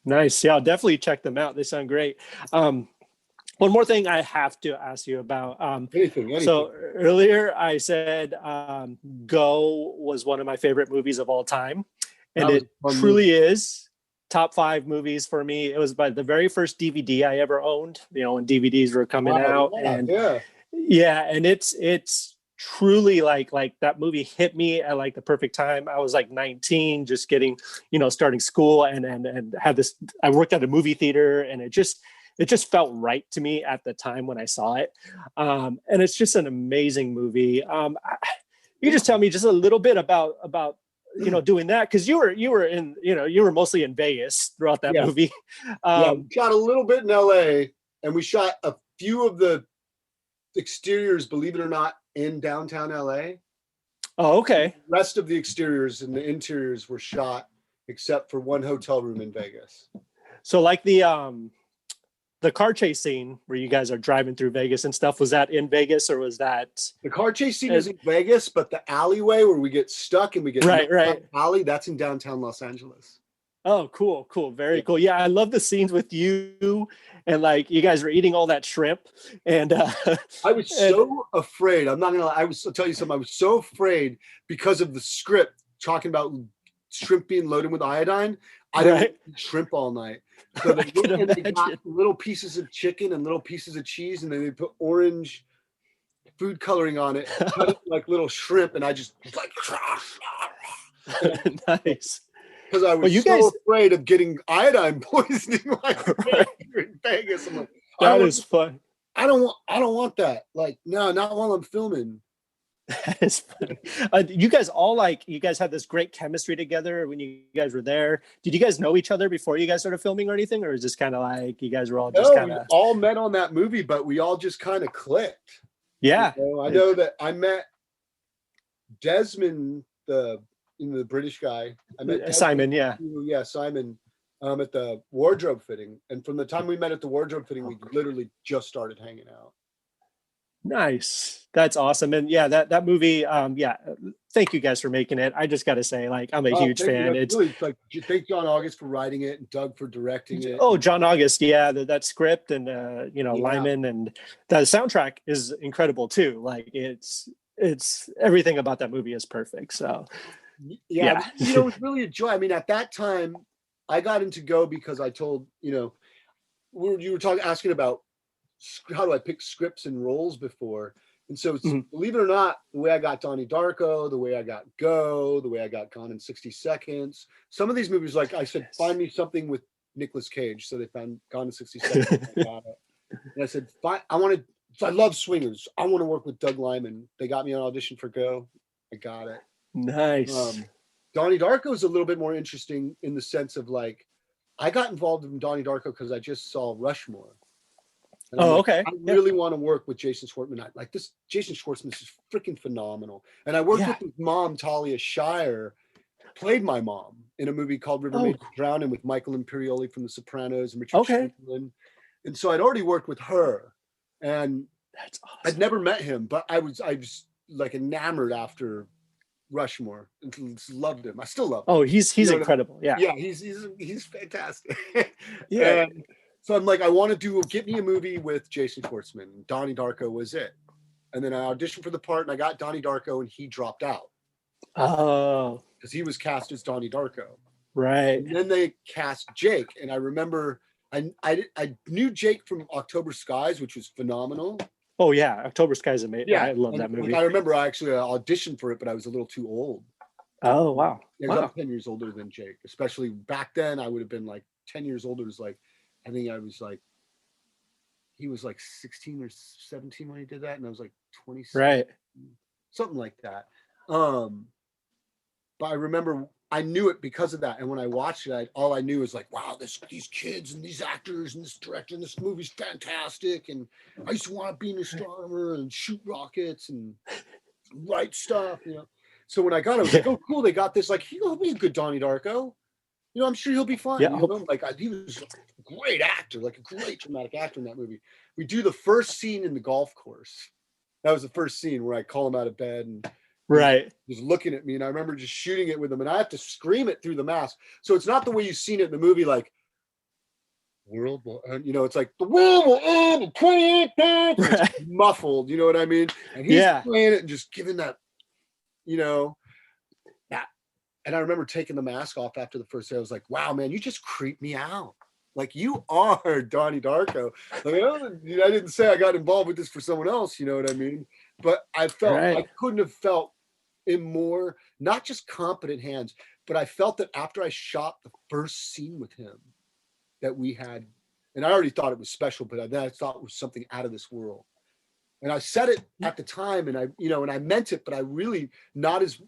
Nice. Yeah, I'll definitely check them out. They sound great. One more thing I have to ask you about. Anything. So earlier I said Go was one of my favorite movies of all time. And it truly is top 5 movies for me. It was by the very first DVD I ever owned, you know, when DVDs were coming out. And it's truly like that movie hit me at like the perfect time. I was like 19, just getting, you know, starting school and had this, I worked at a movie theater, and it just felt right to me at the time when I saw it. And it's just an amazing movie. You just tell me just a little bit about, you know, doing that. Cause you were mostly in Vegas throughout that movie. We shot a little bit in LA, and we shot a few of the exteriors, believe it or not, in downtown LA. Oh, okay. The rest of the exteriors and the interiors were shot except for one hotel room in Vegas. So like the car chase scene where you guys are driving through Vegas and stuff, was that in Vegas or was that The car chase scene is in Vegas, but the alleyway where we get stuck and we get right. alley, that's in downtown Los Angeles. Oh, cool. Very cool. Yeah, I love the scenes with you and like you guys were eating all that shrimp and I was so afraid. I'm not gonna lie. I'll tell you something. I was so afraid because of the script talking about shrimp being loaded with iodine. I don't eat shrimp all night. So they got little pieces of chicken and little pieces of cheese, and then they put orange food coloring on it, cut it like little shrimp, and I just like nice. Because I was afraid of getting iodine poisoning in Vegas. I'm like, that is fun. I don't want that. Like, no, not while I'm filming. That is funny. You guys had this great chemistry together when you guys were there. Did you guys know each other before you guys started filming or anything? Or is this kind of like you guys were all just kind of... we all met on that movie, but we all just kind of clicked. Yeah. I know that I met Desmond, the British guy. I met Desmond, Simon, yeah. Yeah, Simon, at the wardrobe fitting. And from the time we met at the wardrobe fitting, we literally just started hanging out. Nice. That's awesome. And yeah, that movie, thank you guys for making it. I just got to say, like, I'm a huge fan. It's really like, thank John August for writing it and Doug for directing it. Oh, John August. Yeah. That script and, Lyman, and the soundtrack is incredible too. Like it's everything about that movie is perfect. So yeah. It was really a joy. I mean, at that time I got into Go because I told, you were asking about how do I pick scripts and roles before. And so believe it or not, the way I got Donnie Darko, the way I got Go, the way I got Gone in 60 Seconds, some of these movies, like I said, find me something with Nicolas Cage. So they found Gone in 60 Seconds. I got it. And I said, fine, I love swingers. I want to work with Doug Lyman. They got me on audition for Go. I got it. Nice. Donnie Darko is a little bit more interesting in the sense of like, I got involved in Donnie Darko because I just saw Rushmore. Okay. I really want to work with Jason Schwartzman. Jason Schwartzman is freaking phenomenal. And I worked with his mom, Talia Shire, played my mom in a movie called River Made Drowning with Michael Imperioli from The Sopranos and Richard Chamberlain. And so I'd already worked with her. And that's awesome. I'd never met him, but I was like enamored after Rushmore. Loved him. I still love him. Oh, he's incredible. Yeah. Yeah, he's fantastic. Yeah. And so I'm like, I want to get me a movie with Jason Schwartzman. Donnie Darko was it. And then I auditioned for the part and I got Donnie Darko and he dropped out. Oh. Because he was cast as Donnie Darko. Right. And then they cast Jake. And I remember I knew Jake from October Skies, which was phenomenal. Oh yeah, October Skies is amazing. Yeah, I love that movie. I remember I actually auditioned for it, but I was a little too old. Oh wow. Yeah, I'm 10 years older than Jake. Especially back then, I would have been like 10 years older. It was like, I think I was like, he was like 16 or 17 when he did that, and I was like 26, right? Something like that. But I remember I knew it because of that, and when I watched it, all I knew was like, wow, these kids and these actors and this director and this movie's fantastic, and I used to want to be an astronomer and shoot rockets and write stuff, So when I got it, I was like, oh, cool, they got this. Like, he'll be a good Donnie Darko. I'm sure he'll be fine. Yeah. Like he was a great actor, like a great dramatic actor in that movie. We do the first scene in the golf course. That was the first scene where I call him out of bed and he's looking at me, and I remember just shooting it with him, and I have to scream it through the mask. So it's not the way you've seen it in the movie, like world will end. It's like the world will end in 28 days. It's muffled, you know what I mean? And he's playing it and just giving that, And I remember taking the mask off after the first day. I was like, wow, man, you just creep me out. Like, you are Donnie Darko. Like, I didn't say I got involved with this for someone else, you know what I mean? But I felt I couldn't have felt in more, not just competent hands, but I felt that after I shot the first scene with him that we had, and I already thought it was special, but then I thought it was something out of this world. And I said it at the time, and I meant it, but I really not as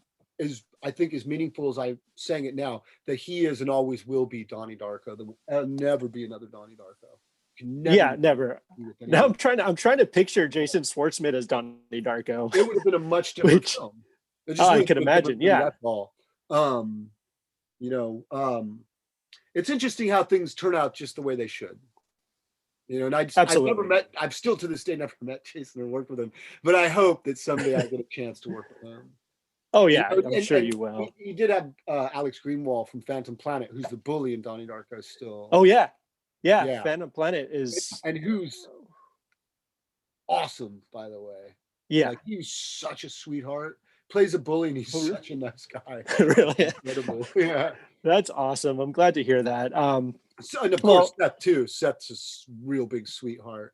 I think as meaningful as I'm saying it now, that he is and always will be Donnie Darko. There'll never be another Donnie Darko. Never. Now I'm trying to picture Jason Schwartzman as Donnie Darko. It would have been a much different film. It's Oh, just I really can good imagine. movie, Yeah, that's all. Um, you know, it's interesting how things turn out just the way they should. And I've never absolutely. I've still to this day never met Jason or worked with him, but I hope that someday I get a chance to work with him. Oh And, yeah, I'm sure and you will. he did have Alex Greenwald from Phantom Planet, who's the bully in Donnie Darko still. Oh yeah, yeah. Yeah. Phantom Planet is. And who's awesome, by the way. Yeah, Like, he's such a sweetheart. Plays a bully, and he's such a nice guy. really. Incredible. Yeah. That's awesome. I'm glad to hear that. So, and of course, Seth too. Seth's a real big sweetheart.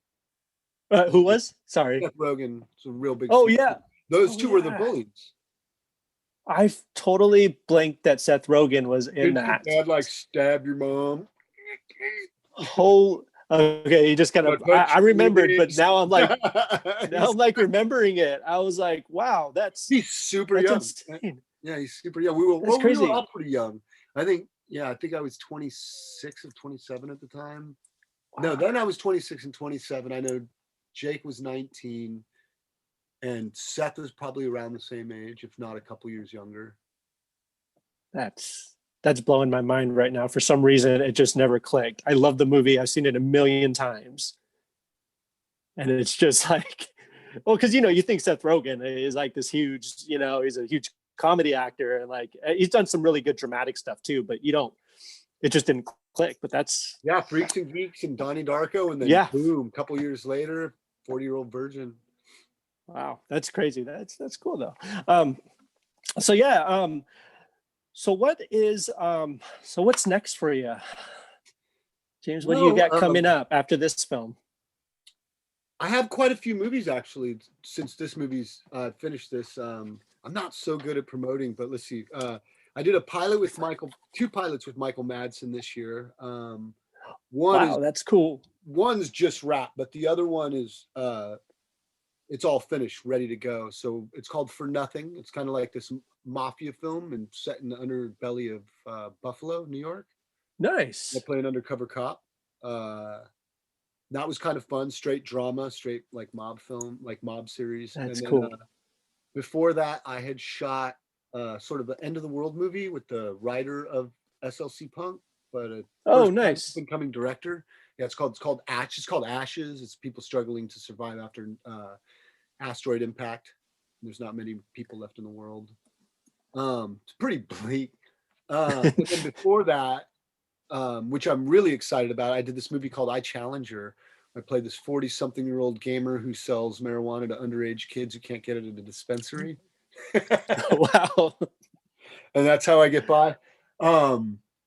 Who was? Sorry. Seth Rogen is a real big. Oh yeah. Those two were the bullies. I totally blanked that Seth Rogen was in that. Dad like stab your mom. Okay, you just kind of. I remembered, but now I'm like remembering it. I was like, wow, he's super young. Insane. Yeah, he's super young. We were all pretty young. I think I was 26 or 27 at the time. Wow. No, then I was 26 and 27. I know Jake was 19, and Seth was probably around the same age, if not a couple years younger. That's blowing my mind right now. For some reason, it just never clicked. I love the movie. I've seen it a million times. And it's just like, well, because, you think Seth Rogen is like this huge, he's a huge comedy actor. And like, he's done some really good dramatic stuff too, but it just didn't click. But that's. Yeah, Freaks and Geeks and Donnie Darko. And then boom, a couple years later, 40-Year-Old Virgin. Wow, that's crazy. That's cool though. So yeah, so what's next for you, James? What do you got coming up after this film? I have quite a few movies actually. Since this movie's finished this, I'm not so good at promoting, but let's see. I did two pilots with Michael Madsen this year. That's cool. One's just wrapped, but the other one is it's all finished, ready to go. So it's called For Nothing. It's kind of like this mafia film and set in the underbelly of Buffalo, New York. Nice. I play an undercover cop. That was kind of fun. Straight drama, straight like mob film, like mob series. That's cool. Before that, I had shot sort of an end of the world movie with the writer of SLC Punk, but nice incoming director. Yeah, it's called Ashes. It's called Ashes. It's people struggling to survive after asteroid impact. There's not many people left in the world. It's pretty bleak. And then before that, which I'm really excited about, I did this movie called I Challenger. I played this 40-something-year-old gamer who sells marijuana to underage kids who can't get it at a dispensary. Wow. And that's how I get by.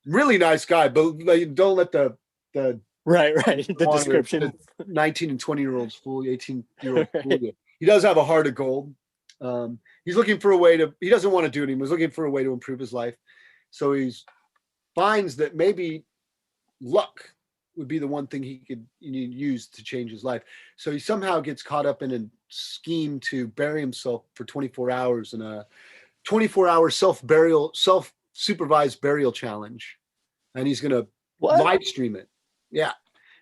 Really nice guy, but don't let the right the description 19 and 20-year-olds fool you, 18-year-olds fool you. He does have a heart of gold. He's looking for a way he doesn't want to do it anymore. He's looking for a way to improve his life. So he finds that maybe luck would be the one thing he could use to change his life. So he somehow gets caught up in a scheme to bury himself for 24 hours in a 24-hour self-supervised burial challenge. And he's going to live stream it. Yeah.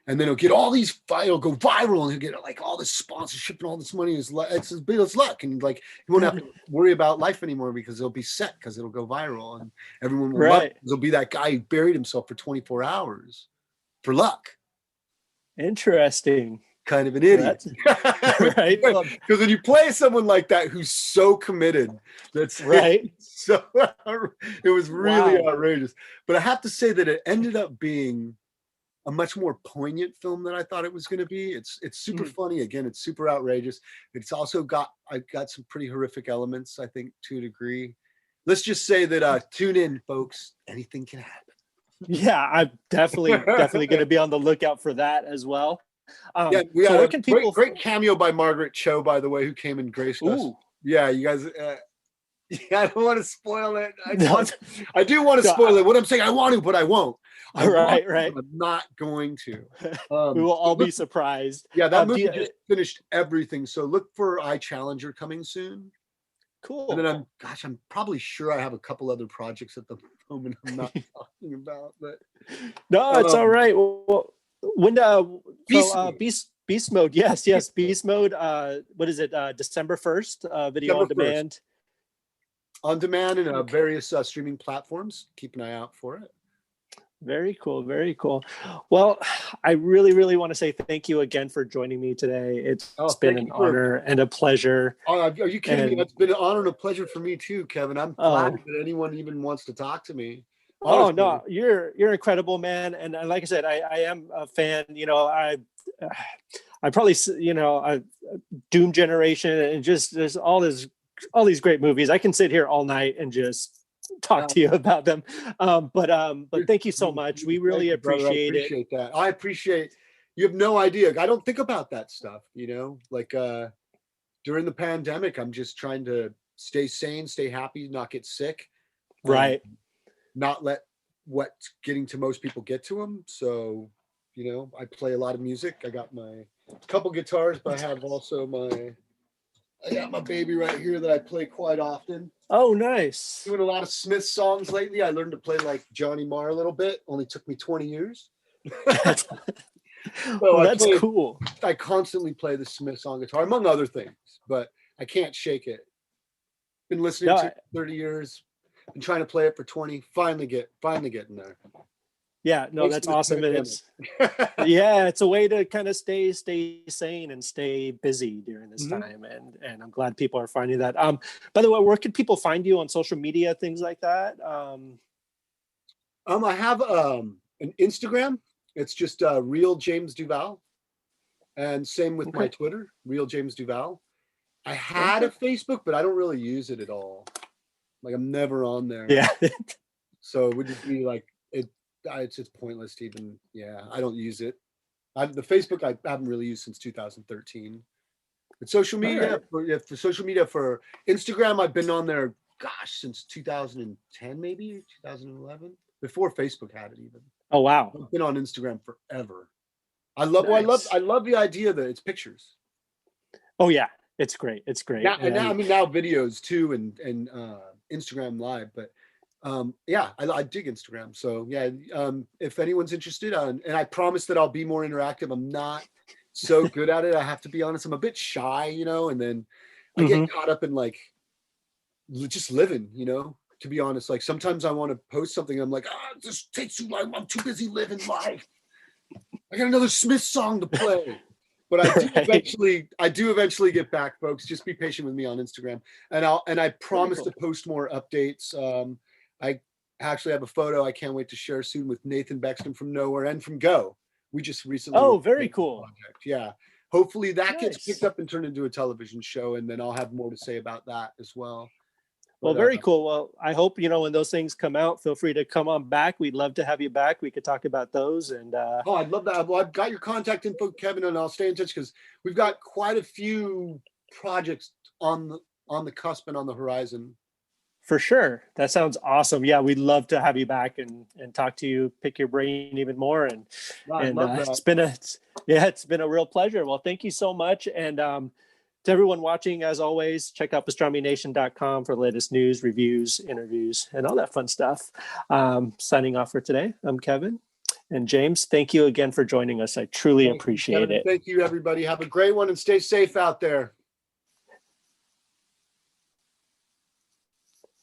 And then he'll get all these, it'll go viral, and he'll get like all this sponsorship and all this money. It's his luck. And like, he won't have to worry about life anymore because it'll be set because it'll go viral and everyone will love it. He'll be that guy who buried himself for 24 hours for luck. Interesting. Kind of an idiot. Right. Because when you play someone like that who's so committed, that's right. So it was really outrageous. But I have to say that it ended up being a much more poignant film than I thought it was going to be. It's super funny. Again, it's super outrageous. It's also got some pretty horrific elements, I think, to a degree. Let's just say that tune in, folks. Anything can happen. Yeah, I'm definitely going to be on the lookout for that as well. We had a great cameo by Margaret Cho, by the way, who came and graced us. Yeah, you guys. I don't want to spoil it. I do want to spoil it. What I'm saying, I want to, but I won't. Right. I'm not going to. We will all be surprised. Yeah, that movie just finished everything. So look for I Challenger coming soon. Cool. And then I'm probably sure I have a couple other projects at the moment I'm not talking about. But no, it's all right. Well, when Beast Mode, yes, Beast Mode. What is it? December 1st, video on demand. on demand and Okay. various streaming platforms. Keep an eye out for it. Very cool. Very cool. Well, I really, really want to say thank you again for joining me today. It's Oh, been thank an you for. honor and a pleasure. Oh, are you kidding me? And It's been an honor and a pleasure for me too, Kevin. I'm flattered oh, that anyone even wants to talk to me. oh Honestly. no, you're incredible, man. And like I said, I am a fan. I probably Doom Generation and just there's all these great movies. I can sit here all night and just talk to you about them. But thank you so much. We Thank really you, brother. I appreciate it. appreciate that. I appreciate. You have no idea. I don't think about that stuff. Like during the pandemic, I'm just trying to stay sane, stay happy, not get sick, um, Right. not let what's getting to most people get to them. So, I play a lot of music. I got my couple guitars, but I got my baby right here that I play quite often. Oh, nice. Doing a lot of Smith songs lately. I learned to play like Johnny Marr a little bit. Only took me 20 years. So Well, that's cool. I constantly play the Smith song guitar, among other things, but I can't shake it. Been listening to No, it for 30 years. Been trying to play it for 20. Finally getting there. yeah, no, Thanks that's to this awesome. And it's pandemic. yeah, it's a way to kind of stay sane and stay busy during this Mhm. time. And I'm glad people are finding that. By the way, where can people find you on social media, things like that? I have an Instagram. It's just real James Duval, and same with my Okay. Twitter, real James Duval. I had a Okay. Facebook, but I don't really use it at all. Like I'm never on there, Yeah. so it would just be like it. It's just pointless to even. Yeah, I don't use it. The Facebook I haven't really used since 2013. But social All media right. for social media for Instagram, I've been on there, gosh, since 2010, maybe 2011, before Facebook had it even. Oh, wow. I've been on Instagram forever. Nice. I love the idea that it's pictures. Oh, yeah. It's great. It's great. Now I And mean now videos too and Instagram live, but yeah, I dig Instagram. So yeah, if anyone's interested, and I promise that I'll be more interactive. I'm not so good at it. I have to be honest. I'm a bit shy, and then I get mhm. caught up in like just living, to be honest. Like sometimes I want to post something. I'm like, it just takes too long. I'm too busy living life. I got another Smith song to play. But Right. I do eventually get back, folks. Just be patient with me on Instagram, and I Very promise to cool. post more updates. I actually have a photo I can't wait to share soon with Nathan Bexton from Nowhere and from Go. We just recently Oh, wrote very a cool. project. Yeah, hopefully that gets picked Nice. up and turned into a television show, and then I'll have more to say about that as well. Well, But very cool. Well, I hope, when those things come out, feel free to come on back. We'd love to have you back. We could talk about those. And oh, I'd love that. Well, I've got your contact info, Kevin, and I'll stay in touch because we've got quite a few projects on the cusp and on the horizon. for sure. That sounds awesome. Yeah, we'd love to have you back and talk to you, pick your brain even more. And I'd love that. it's been a real pleasure. Well, thank you so much. And to everyone watching, as always, check out pastramination.com for the latest news, reviews, interviews, and all that fun stuff. Signing off for today. I'm Kevin. And James, thank you again for joining us. I truly Thank you, appreciate Kevin, and it. thank you, everybody. Have a great one and stay safe out there.